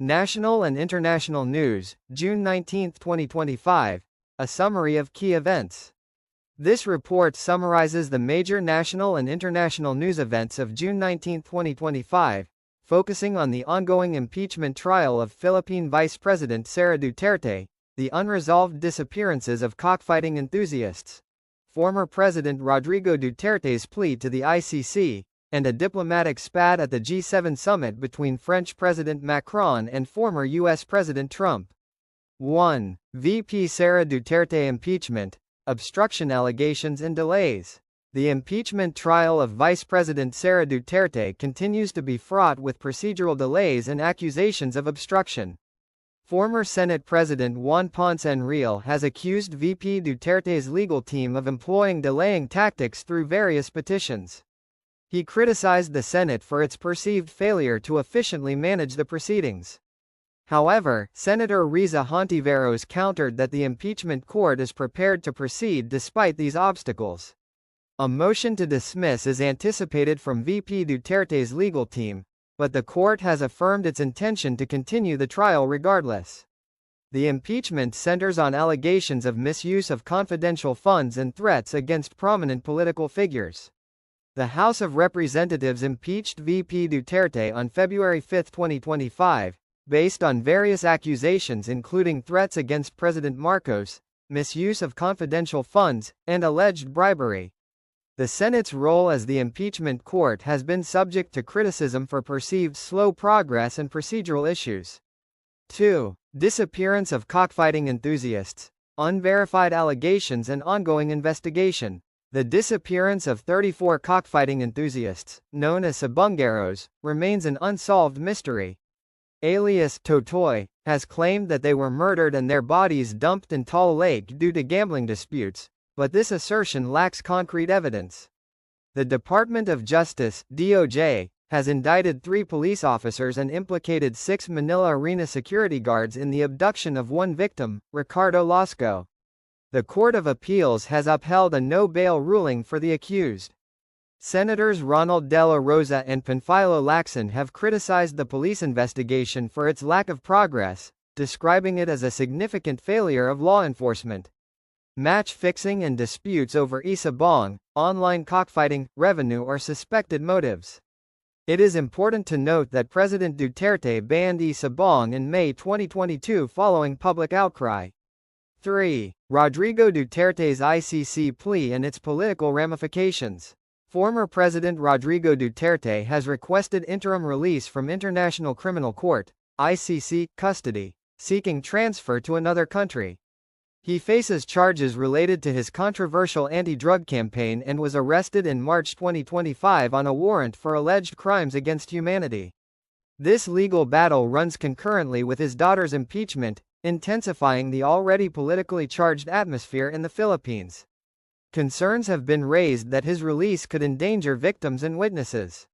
National and International News, June 19, 2025. A summary of key events. This report summarizes the major national and international news events of June 19, 2025, focusing on the ongoing impeachment trial of Philippine Vice President Sara Duterte, the unresolved disappearances of cockfighting enthusiasts, former President Rodrigo Duterte's plea to the ICC, and a diplomatic spat at the G7 summit between French President Macron and former U.S. President Trump. 1. VP Sara Duterte impeachment, obstruction allegations and delays. The impeachment trial of Vice President Sara Duterte continues to be fraught with procedural delays and accusations of obstruction. Former Senate President Juan Ponce Enrile has accused VP Duterte's legal team of employing delaying tactics through various petitions. He criticized the Senate for its perceived failure to efficiently manage the proceedings. However, Senator Risa Hontiveros countered that the impeachment court is prepared to proceed despite these obstacles. A motion to dismiss is anticipated from VP Duterte's legal team, but the court has affirmed its intention to continue the trial regardless. The impeachment centers on allegations of misuse of confidential funds and threats against prominent political figures. The House of Representatives impeached VP Duterte on February 5, 2025, based on various accusations including threats against President Marcos, misuse of confidential funds, and alleged bribery. The Senate's role as the impeachment court has been subject to criticism for perceived slow progress and procedural issues. 2. Disappearance of cockfighting enthusiasts, unverified allegations and ongoing investigation. The disappearance of 34 cockfighting enthusiasts, known as sabongeros, remains an unsolved mystery. Alias Totoy has claimed that they were murdered and their bodies dumped in Taal Lake due to gambling disputes, but this assertion lacks concrete evidence. The Department of Justice (DOJ) has indicted 3 police officers and implicated 6 Manila Arena security guards in the abduction of one victim, Ricardo Lasco. The Court of Appeals has upheld a no-bail ruling for the accused. Senators Ronald De La Rosa and Panfilo Lacson have criticized the police investigation for its lack of progress, describing it as a significant failure of law enforcement. Match fixing and disputes over isabong, online cockfighting, revenue or suspected motives. It is important to note that President Duterte banned isabong in May 2022 following public outcry. 3. Rodrigo Duterte's ICC plea and its political ramifications. Former President Rodrigo Duterte has requested interim release from International Criminal Court (ICC) custody, seeking transfer to another country. He faces charges related to his controversial anti-drug campaign and was arrested in March 2025 on a warrant for alleged crimes against humanity. This legal battle runs concurrently with his daughter's impeachment, intensifying the already politically charged atmosphere in the Philippines. Concerns have been raised that his release could endanger victims and witnesses.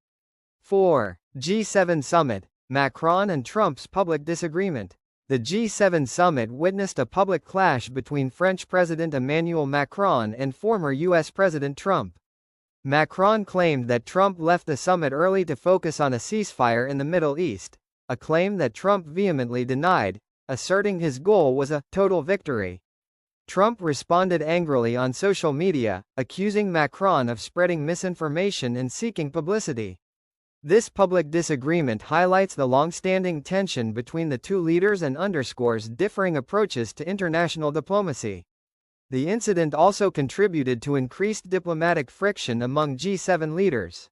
4. G7 Summit, Macron and Trump's public disagreement. The G7 summit witnessed a public clash between French President Emmanuel Macron and former U.S. President Trump. Macron claimed that Trump left the summit early to focus on a ceasefire in the Middle East, a claim that Trump vehemently denied, asserting his goal was a total victory. Trump responded angrily on social media, accusing Macron of spreading misinformation and seeking publicity. This public disagreement highlights the long-standing tension between the two leaders and underscores differing approaches to international diplomacy. The incident also contributed to increased diplomatic friction among G7 leaders.